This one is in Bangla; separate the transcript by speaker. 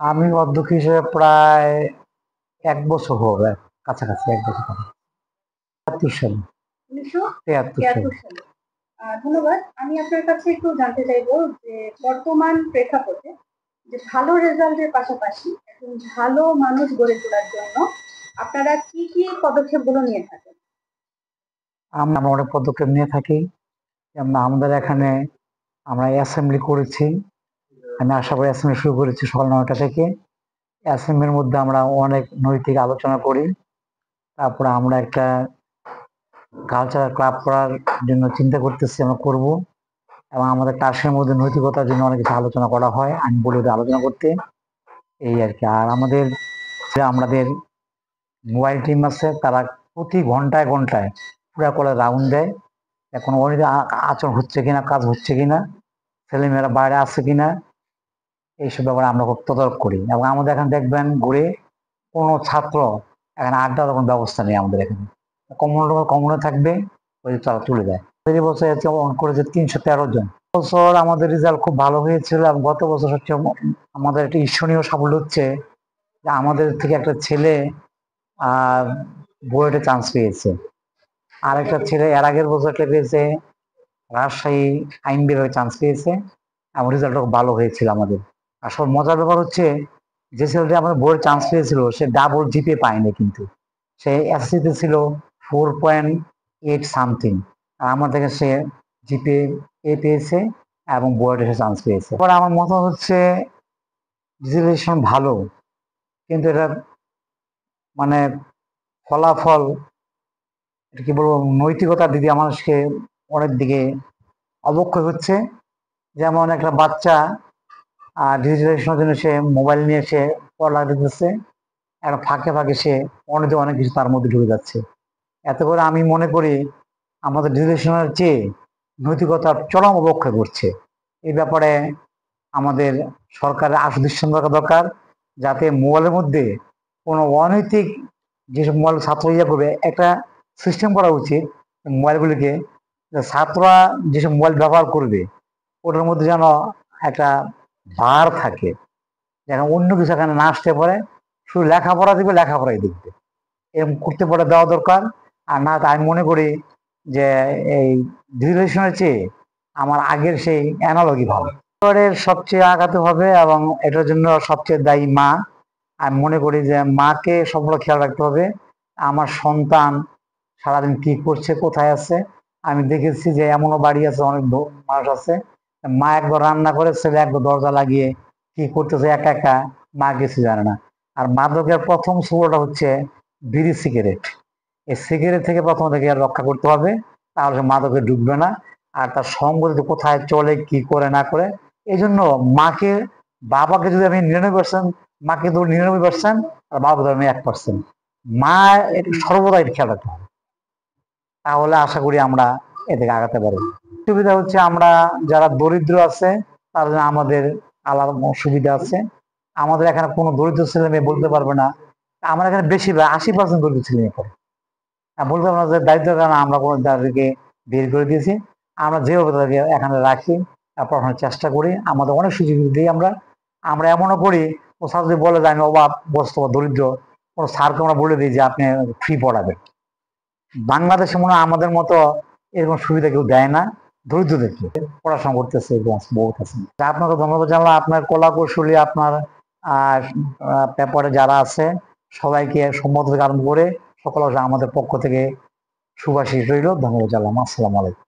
Speaker 1: আমি অধ্যক্ষ হিসেবে প্রায় 1 বছর হবে, কাছাকাছি 1 বছর হবে। 73 সালে। 73 সালে।
Speaker 2: 1973 সালে। ধন্যবাদ। আমি আপনার কাছে একটু জানতে চাইবো যে বর্তমান প্রেক্ষাপটে যে ভালো রেজাল্টের পাশাপাশি একজন ভালো মানুষ গড়ে তোলার জন্য আপনারা কি কি পদক্ষেপগুলো নিয়ে থাকেন?
Speaker 1: আমরা অনেক পদক্ষেপ নিয়ে থাকি। যেমন আমাদের এখানে আমরা অ্যাসেম্বলি করেছি। আমি আশা করি অ্যাসেম্বলি শুরু করেছি সকাল 9টা থেকে। অ্যাসেম্বলির মধ্যে আমরা অনেক নৈতিক আলোচনা করি। তারপরে আমরা একটা কালচারাল ক্লাব করার জন্য চিন্তা করতেছি, আমরা করব। এবং আমাদের টাস্কের মধ্যে নৈতিকতার জন্য অনেক কিছু আলোচনা করা হয়, আমি বলি ওদের আলোচনা করতে। এই আর কি। আর আমাদের মোবাইল টিম আছে, তারা প্রতি ঘন্টায় ঘন্টায় পুরা করে রাউন্ড দেয়, কোনো অনিত আচরণ হচ্ছে কিনা, কাজ হচ্ছে কিনা, ছেলেমেয়েরা বাইরে আসছে কিনা, এইসব ব্যাপারে আমরা খুব তদারক করি। এবং আমাদের এখানে দেখবেন ঘুরে কোনো ছাত্র এখানে আড্ডার কোনো ব্যবস্থা নেই আমাদের এখানে। কমনে থাকবে, ওই তারা চলে যায়। বছর অন করেছে 313 জন। বছর আমাদের রেজাল্ট খুব ভালো হয়েছিল। এবং গত বছর হচ্ছে আমাদের একটা ঈর্ষণীয় সাফল্য হচ্ছে যে আমাদের থেকে একটা ছেলে বুয়েটে চান্স পেয়েছে। আর একটা ছেলে এর আগের বছর পেয়েছে রাজশাহী আইন বিভাগে চান্স পেয়েছে। এবং রেজাল্ট ভালো হয়েছিল আমাদের। আসল মজার ব্যাপার হচ্ছে যে ছেলেটি আমাদের বোর্ডে চান্স পেয়েছিল সে ডাবল জিপে পায়নি, কিন্তু সে এসএসসিতে ছিল 4.8 সামথিং। আর আমার থেকে সে জিপে পেয়েছে এবং বোর্ডে সে চান্স পেয়েছে। পরে আমার মত হচ্ছে ডিজিটালাইজেশন ভালো, কিন্তু এটা মানে ফলাফল, এটা কি বলবো, নৈতিকতার দিকে মানুষকে অনেক দিকে অবক্ষয় হচ্ছে। যেমন একটা বাচ্চা ডিজিটালাইজেশনের জন্য সে মোবাইল নিয়ে সে পড়ালেখা দিতেছে, একটা ফাঁকে ফাঁকে সে অনেক কিছু তার মধ্যে ঢুকে যাচ্ছে। এতে করে আমি মনে করি আমাদের ডিজিটালাইজেশনের চেয়ে নৈতিকতার চরম অবক্ষয় করছে। এই ব্যাপারে আমাদের সরকারের আশু দৃষ্টান্ত রাখা দরকার, যাতে মোবাইলের মধ্যে কোনো অনৈতিক যেসব মোবাইল ছাত্র ইয়ে করবে, একটা সিস্টেম করা উচিত মোবাইলগুলিকে, ছাত্ররা যেসব মোবাইল ব্যবহার করবে ওটার মধ্যে যেন একটা বার থাকে, যেন অন্য কিছু এখানে না আসতে পারে, শুধু লেখাপড়া দিবে, লেখাপড়াই দেখবে, এরকম করতে পারে দেওয়া দরকার। আর না, আমি মনে করি যে এই ডিজিটালাইজেশনের চেয়ে আমার আগের সেই অ্যানালগই ভালো। পরিবারের সবচেয়ে আঘাত হবে এবং এটার জন্য সবচেয়ে দায়ী মা। আমি মনে করি যে মাকে সবসময় খেয়াল রাখতে হবে আমার সন্তান সারাদিন কি করছে, কোথায় আছে। আমি দেখেছি যে এমনও বাড়ি আছে, অনেক মানুষ আছে, মা একবার রান্না করে, ছেলে একবার দরজা লাগিয়ে কি করতেছে একা একা, মা কিছু জানে না। আর মাদকের প্রথম শুরুটা হচ্ছে বিড়ি সিগারেট। এই সিগারেট থেকে প্রথম থেকে রক্ষা করতে হবে, তাহলে মাদকে ঢুকবে না। আর তার সঙ্গ যদি কোথায় চলে, কি করে না করে, এই জন্য মাকে, বাবাকে যদি আমি 99%, মাকে ধরুন 99%, আর বাবা ধরুন 1%, মা একটু সর্বদা এটা খেয়াল রাখতে হবে, তাহলে আশা করি আমরা এদিকে আগাতে পারবো। সুবিধা হচ্ছে আমরা যারা দরিদ্র আছে তার জন্য আমাদের আলাদা সুবিধা আছে। আমাদের এখানে কোনো দরিদ্র ছেলে মেয়ে বলতে পারবে না, আমার এখানে বেশিরভাগ 80% দরিদ্র ছেলে মেয়ে পড়ে। বলতে পারবো না যে দারিদ্রের কারণে আমরা কোনো তাদেরকে বের করে দিয়েছি। আমরা যেভাবে তাদেরকে এখানে রাখি, পড়ানোর চেষ্টা করি, আমাদের অনেক সুযোগ দিই। আমরা আমরা এমনও করি, ও স্যার যদি বলে যে আমি অভাব বস্তু বা দরিদ্র, কোনো স্যারকে আমরা বলে দিই যে আপনি ফ্রি পড়াবেন। বাংলাদেশে মনে হয় আমাদের মতো এরকম সুবিধা কেউ দেয় না দরিদ্রদেরকে। পড়াশোনা করতেছে এরকম বহুত আছে। আপনাকে ধন্যবাদ জানালাম, আপনার কলা কৌশলী, আপনার পেপারে যারা আছে সবাইকে সম্মত থেকে আরম্ভ করে সকল আমাদের পক্ষ থেকে সুভাষিস রইল। ধন্যবাদ জানালাম। আসসালামু আলাইকুম।